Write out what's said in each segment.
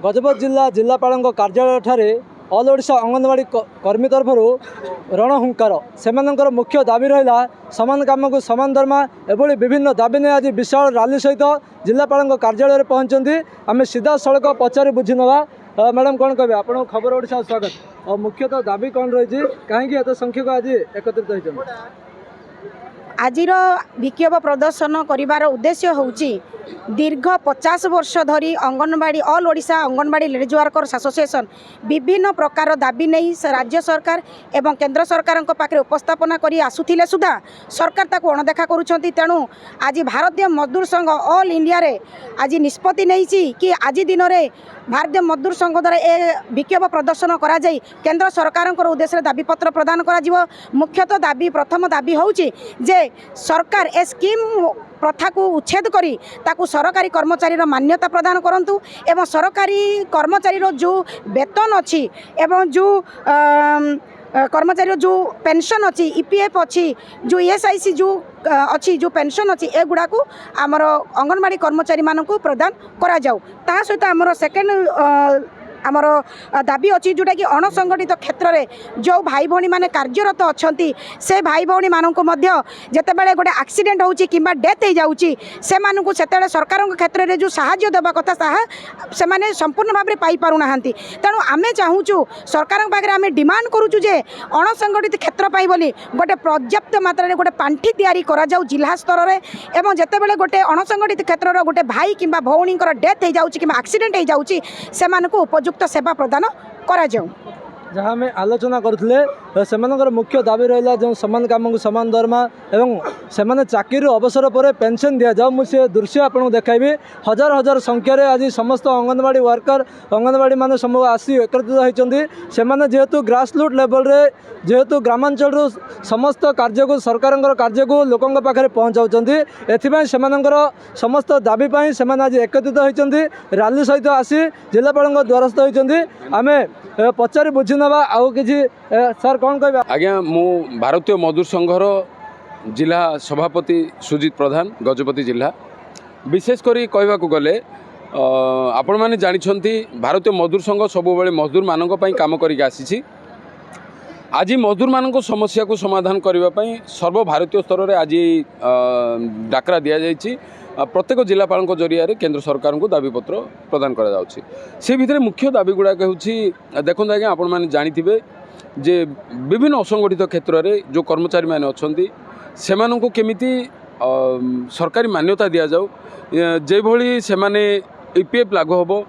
गजपति जिलापाल कार्यालय ठारे ऑल ओडिशा अंगनवाड़ी कर्मी तरफ रणहुंकार से मुख्य दाबी रहा समान काम को समान दरमा एभली विभिन्न दाबी नहीं आज विशाल रैली सहित जिलापाल कार्यालय पहुंचती आम सीधा सड़क पचारि बुझीनवा। मैडम कौन कहे आप खबर ओडिशा स्वागत और मुख्यतः दाबी कौन रही कहीं एत संख्यक आज एकत्रित होती आज विक्षोभ प्रदर्शन करिवार उद्देश्य होउची दीर्घ 50 वर्ष धरी anganwadi all Odisha anganwadi ladies workers association विभिन्न प्रकार दाबी नहीं राज्य सरकार एवं केंद्र सरकार पाखे उपस्थापना करी आसुथिले सुधा सरकार ताको अणदेखा करुछंती। तेणु आज भारतीय मजदूर संघ ऑल इंडिया रे आज निष्पत्ति नहीं कि आज दिन में भारतीय मजदूर संघ द्वारा ए विक्षोभ प्रदर्शन करा जाई केंद्र सरकार उद्देश्य दाबीपत्र प्रदान करा। मुख्यतः दाबी प्रथम दाबी होउची जे सरकार ए स्कीम प्रथा को उच्छेद करी ताकू सरकारी कर्मचारी मान्यता प्रदान करंतु एवं सरकारी कर्मचारी जो वेतन अच्छी एवं जो कर्मचारी जो पेंशन अच्छी ईपीएफ अच्छी जो ईएसआईसी जो अच्छी जो पेंशन अच्छी एगुड़ा को आमर अंगनवाड़ी कर्मचारी मानक प्रदान करा जाऊ। ता सहित आमर सेकेंड आमर दाबी अच्छी जोटा कि अणसंगठित क्षेत्र में जो भाई भौणी माने कार्यरत अच्छा से भाई भौणी मानक जितेबाला गोटे एक्सीडेंट होउची किंबा डेथ हो जाउची से मानकु सेतेबेले सरकार क्षेत्र में जो साहाय्य देवा कथा से माने संपूर्ण भाव में पाई पारु नाहांती। तेणु आमे चाहूचु सरकार पाखे आमे डिमांड करूचु जे अणसंगठित क्षेत्र पाई बोली गोटे पर्याप्त मात्रा रे गोटे पांठी तैयारी करा जाऊ जिला स्तर में एवं जितेबाला गोटे अणसंगठित क्षेत्र गोटे भाई किंबा भौणी डेथ हो जाउची किंबा एक्सीडेंट हो जाउची से मानकु उपयुक्त सेवा प्रदान करा जाऊ। जहाँ आम आलोचना करुले से मुख्य दाबी रहा जो समान काम को समान दरमा एवं से चाकरी अवसर पर पेंशन दि जाऊ। मुझे दृश्य आपको देखाइबी हजार हजार संख्यार आज समस्त अंगनवाड़ी वर्कर अंगनवाड़ी मान समूह आसी एकत्रित होती से जेहेतु ग्रासरूट लेवल रे जेहेतु ग्रामांचल समस्त कार्य को सरकार कार्य को लोकों पाखे पहुँचाऊँच एथिपाई समस्त दाबी से आज एकत्रित होती रैली सहित आसी जिलापाल द्वारस्थ होती आम पचारि बुझी नवा आउ किसी सर कौन कह आज्ञा मु भारतीय मजदूर संघर जिला सभापति सुजित प्रधान गजपति जिला विशेषकर कहवा गले आपण मैंने जानी भारतीय मजदूर संघ सब मजदूर मान काम करसी आज मजदूर मान समस्या को समाधान करने सर्वभारतीय स्तर में आज डाकरा दि जाइए प्रत्येक जिलापाल जरिया केंद्र सरकार को दाबीपत्र प्रदान से भितर मुख्य दाबी गुड़ाक देखो आज्ञा आपण मैंने जानी जे विभिन्न असंगठित क्षेत्र में जो कर्मचारी मैंने अच्छा से केमिति सरकारी मान्यता दि जाऊ जे भली से ईपीएफ लागू हम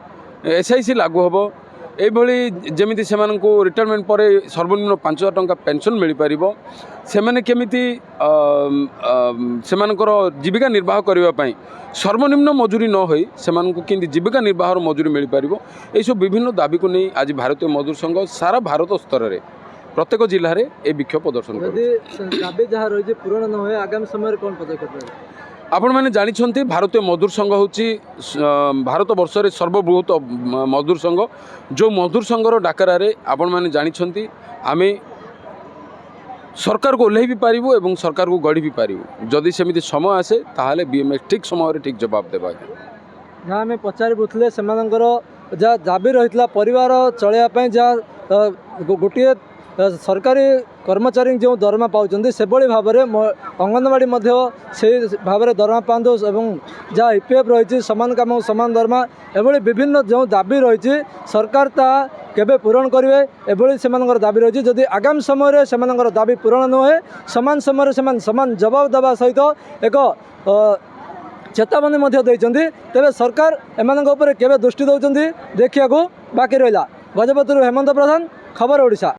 एसआईसी लागू हम यही जमी से रिटायरमेंट पर सर्वनिम्न 5,000 टंका पेंशन मिल पार से केमिति जीविका निर्वाह करने सर्वनिम्न मजूरी न हो से जीविका निर्वाह मजूरी मिल पार यह सब विभिन्न दाबी को नहीं आज भारतीय मजदूर संघ सारा भारत स्तर में प्रत्येक जिले में ये विक्षोभ प्रदर्शन दाबी जहाँ रही पूरण न हो आगामी समय कौन पदक्षेप आपण मैंने जानी भारतीय मजदूर संघ हूँ भारत वर्ष में सर्वबृहत मजदूर संघ जो मजदूर संघर डाकरारे आपण मैंने जानी आम सरकार को ओह्लई भी पारू और सरकार को गढ़ी भी पारू जदि सेमती समय आसे ताहले बीएमएस ठीक समय ठीक जवाब देवा। जहाँ आम पचारि बुझे से जहाँ दाबी रही परिवार चलैया जहाँ गोटे सरकारी कर्मचारी जो दरमा पाँच से भाव में अंगनवाड़ी से भाव में दरमा पातु और जहाँ ईपीएफ रही समान काम समान दरमा एभली विभिन्न जो दाबी रही सरकार ता केबे पूरण करेंगे एभली से दाबी रही जदि आगामी समय से दाबी पूरण न हुए समान समय समान जवाब देवा सहित एक चेतावनी देते तेरे सरकार एम केबे दृष्टि दौरान देखा बाकी रहा। गजपति हेमंत प्रधान खबर ओडिशा।